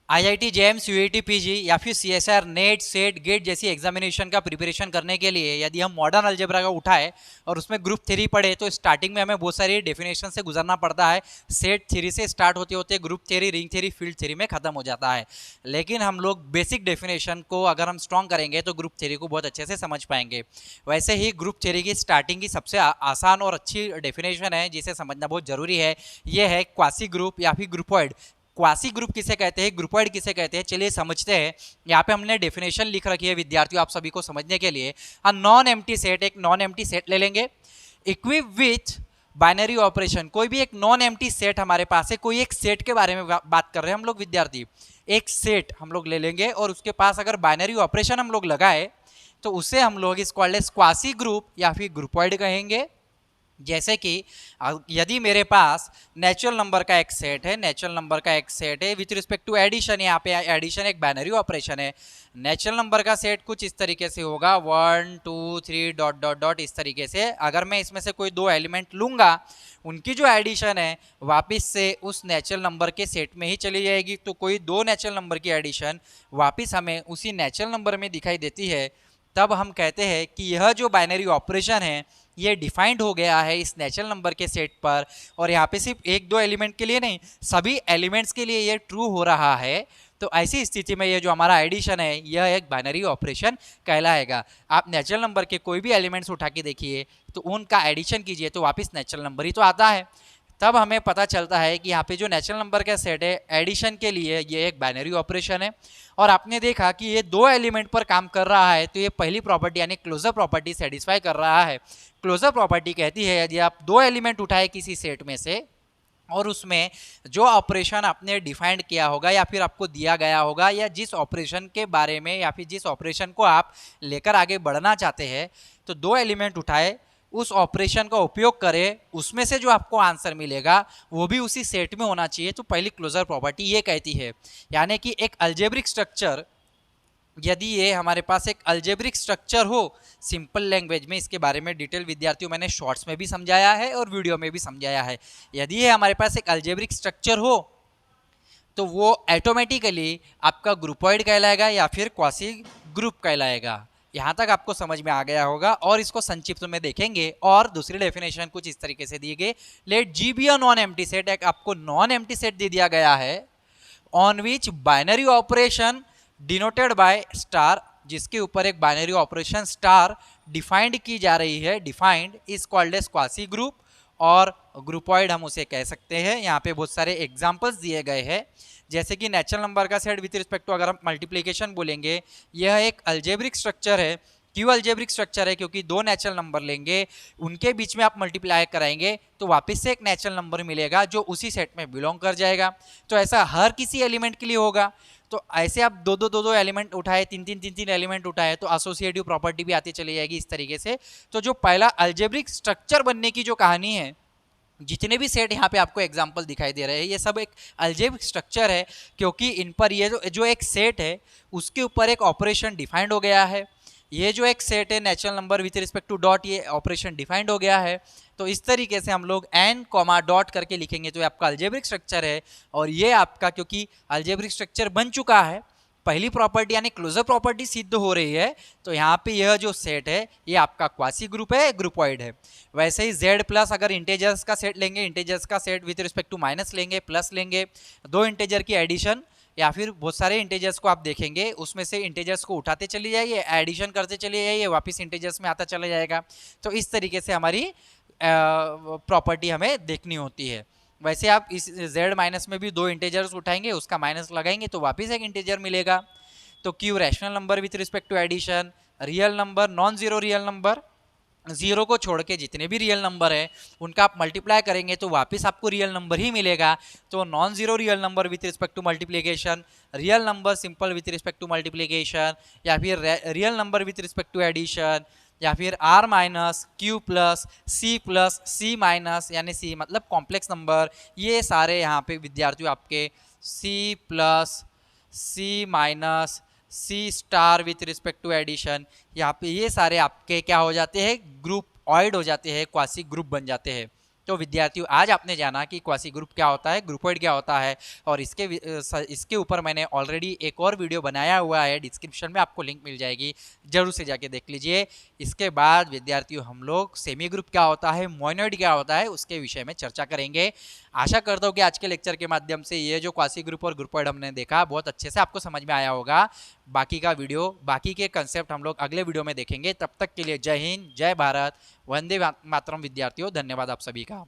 IIT JM CUET PG या फिर CSR net set gate जैसी एग्जामिनेशन का प्रिपरेशन करने के लिए यदि हम मॉडर्न अलजेब्रा का उठाए और उसमें ग्रुप थ्री पढ़े तो स्टार्टिंग में हमें बहुत सारी डेफिनेशन से गुजरना पड़ता है। सेट थ्री से स्टार्ट होते होते group three ring three field three में खत्म हो जाता है। लेकिन हम लोग बेसिक डेफिनेशन को अगर हम स्ट्रॉन्ग करेंगे तो ग्रुप थ्री को बहुत अच्छे से समझ पाएंगे। वैसे ही ग्रुप थ्री की स्टार्टिंग की सबसे आसान और अच्छी डेफिनेशन है जिसे समझना बहुत जरूरी है, ये है क्वासी ग्रुप या फिर ग्रुपॉइड। क्वासी ग्रुप किसे कहते हैं, ग्रुपॉइड किसे कहते हैं, चलिए समझते हैं। यहाँ पे हमने डेफिनेशन लिख रखी है विद्यार्थियों आप सभी को समझने के लिए। नॉन एम्प्टी सेट, एक नॉन एम्प्टी सेट ले लेंगे इक्विप विथ बाइनरी ऑपरेशन। कोई भी एक नॉन एम्प्टी सेट हमारे पास है, कोई एक सेट के बारे में बात कर रहे हैं हम लोग विद्यार्थी। एक सेट हम लोग ले लेंगे और उसके पास अगर बाइनरी ऑपरेशन हम लोग लगाए तो उसे हम लोग इस कॉल्ड एज क्वासी ग्रुप या फिर ग्रुपॉइड कहेंगे। जैसे कि यदि मेरे पास नेचुरल नंबर का एक सेट है, नेचुरल नंबर का एक सेट है विथ रिस्पेक्ट टू एडिशन, यहाँ पे एडिशन एक बाइनरी ऑपरेशन है। नेचुरल नंबर का सेट कुछ इस तरीके से होगा 1 2 3 डॉट डॉट डॉट इस तरीके से। अगर मैं इसमें से कोई दो एलिमेंट लूंगा उनकी जो एडिशन है वापस से उस नेचुरल नंबर के सेट में ही चली जाएगी। तो कोई दो नेचुरल नंबर की एडिशन वापस हमें उसी नेचुरल नंबर में दिखाई देती है, तब हम कहते हैं कि यह जो बाइनरी ऑपरेशन है ये डिफाइंड हो गया है इस नेचुरल नंबर के सेट पर। और यहाँ पे सिर्फ एक दो एलिमेंट के लिए नहीं, सभी एलिमेंट्स के लिए ये ट्रू हो रहा है। तो ऐसी स्थिति में ये जो हमारा एडिशन है यह एक बाइनरी ऑपरेशन कहलाएगा। आप नेचुरल नंबर के कोई भी एलिमेंट्स उठा के देखिए तो उनका एडिशन कीजिए तो वापस नेचुरल नंबर ही तो आता है। तब हमें पता चलता है कि यहाँ पे जो नेचुरल नंबर का सेट है एडिशन के लिए ये एक बाइनरी ऑपरेशन है। और आपने देखा कि ये दो एलिमेंट पर काम कर रहा है तो ये पहली प्रॉपर्टी यानी क्लोजर प्रॉपर्टी सेटिस्फाई कर रहा है। क्लोजर प्रॉपर्टी कहती है यदि आप दो एलिमेंट उठाए किसी सेट में से और उसमें जो ऑपरेशन आपने डिफाइंड किया होगा या फिर आपको दिया गया होगा या जिस ऑपरेशन के बारे में या फिर जिस ऑपरेशन को आप लेकर आगे बढ़ना चाहते हैं, तो दो एलिमेंट उठाए उस ऑपरेशन का उपयोग करें, उसमें से जो आपको आंसर मिलेगा वो भी उसी सेट में होना चाहिए। तो पहली क्लोजर प्रॉपर्टी ये कहती है। यानी कि एक अलजेब्रिक स्ट्रक्चर, यदि ये हमारे पास एक अलजेब्रिक स्ट्रक्चर हो सिंपल लैंग्वेज में, इसके बारे में डिटेल विद्यार्थियों मैंने शॉर्ट्स में भी समझाया है और वीडियो में भी समझाया है। यदि ये हमारे पास एक अलजेब्रिक स्ट्रक्चर हो तो वो ऑटोमेटिकली आपका ग्रुपॉइड कहलाएगा या फिर क्वासी ग्रुप कहलाएगा। यहाँ तक आपको समझ में आ गया होगा और इसको संक्षिप्त में देखेंगे। और दूसरी डेफिनेशन कुछ इस तरीके से दी गई, let G be a non empty set. एक आपको नॉन एम्प्टी सेट दे दिया गया है on which binary operation denoted by star, जिसके ऊपर एक बाइनरी ऑपरेशन स्टार डिफाइंड की जा रही है, defined is called as quasi group और ग्रुपॉइड हम उसे कह सकते हैं। यहाँ पे बहुत सारे एग्जांपल्स दिए गए हैं, जैसे कि नेचुरल नंबर का सेट विथ रिस्पेक्ट टू अगर हम मल्टीप्लिकेशन बोलेंगे, यह एक अलजेब्रिक स्ट्रक्चर है। क्यों अलजेब्रिक स्ट्रक्चर है? क्योंकि दो नेचुरल नंबर लेंगे उनके बीच में आप मल्टीप्लाई कराएंगे तो वापस से एक नेचुरल नंबर मिलेगा जो उसी सेट में बिलोंग कर जाएगा। तो ऐसा हर किसी एलिमेंट के लिए होगा। तो ऐसे आप दो एलिमेंट उठाए, तीन एलिमेंट उठाए तो एसोसिएटिव प्रॉपर्टी भी आती चली जाएगी इस तरीके से। तो जो पहला अलजेब्रिक स्ट्रक्चर बनने की जो कहानी है, जितने भी सेट यहाँ पे आपको एग्जांपल दिखाई दे रहे हैं ये सब एक अलजेब्रिक स्ट्रक्चर है, क्योंकि इन पर ये जो एक सेट है उसके ऊपर एक ऑपरेशन डिफाइंड हो गया है। ये जो एक सेट है natural number with respect to dot, ये ऑपरेशन डिफाइंड हो गया है। तो इस तरीके से हम लोग एन कॉमा डॉट करके लिखेंगे तो ये आपका अलजेब्रिक स्ट्रक्चर है। और ये आपका क्योंकि अलजेब्रिक स्ट्रक्चर बन चुका है, पहली प्रॉपर्टी यानी क्लोजर प्रॉपर्टी सिद्ध हो रही है, तो यहाँ पे यह जो सेट है ये आपका क्वासी ग्रुप है, ग्रुपॉइड है। वैसे ही जेड प्लस अगर इंटेजर्स का सेट लेंगे, इंटेजर्स का set with respect to minus लेंगे, प्लस लेंगे, दो इंटेजर की एडिशन या फिर बहुत सारे इंटेजर्स को आप देखेंगे उसमें से इंटेजर्स को उठाते चले जाइए, एडिशन करते चले जाइए, वापस इंटेजर्स में आता चला जाएगा। तो इस तरीके से हमारी प्रॉपर्टी हमें देखनी होती है। वैसे आप इस z माइनस में भी दो इंटेजर्स उठाएंगे, उसका माइनस लगाएंगे तो वापस एक इंटेजर मिलेगा। तो Q rational number with respect to addition, real number, non zero real number, zero को छोड़ के जितने भी रियल नंबर है उनका आप मल्टीप्लाई करेंगे तो वापस आपको रियल नंबर ही मिलेगा। तो non zero real number with respect to multiplication, real number simple with respect to multiplication, या फिर real number with respect to addition, या फिर R minus Q plus C minus, यानी सी मतलब कॉम्प्लेक्स नंबर। ये सारे यहाँ पे विद्यार्थियों आपके C plus C minus C star with respect to addition, यहाँ पे ये सारे आपके क्या हो जाते हैं, ग्रुप ऑइड हो जाते हैं, क्वासी ग्रुप बन जाते हैं। तो विद्यार्थियों आज आपने जाना कि क्वासी ग्रुप क्या होता है, ग्रुपोइड क्या होता है, और इसके ऊपर मैंने ऑलरेडी एक और वीडियो बनाया हुआ है, डिस्क्रिप्शन में आपको लिंक मिल जाएगी, जरूर से जाके देख लीजिए। इसके बाद विद्यार्थियों हम लोग सेमी ग्रुप क्या होता है, मोनोइड क्या होता है, उसके विषय में चर्चा करेंगे। आशा करता हूँ कि आज के लेक्चर के माध्यम से ये जो क्वासी ग्रुप और ग्रुपोइड हमने देखा बहुत अच्छे से आपको समझ में आया होगा। बाकी के कंसेप्ट हम लोग अगले वीडियो में देखेंगे। तब तक के लिए जय हिंद, जय भारत, वंदे मातरम। विद्यार्थियों धन्यवाद आप सभी का।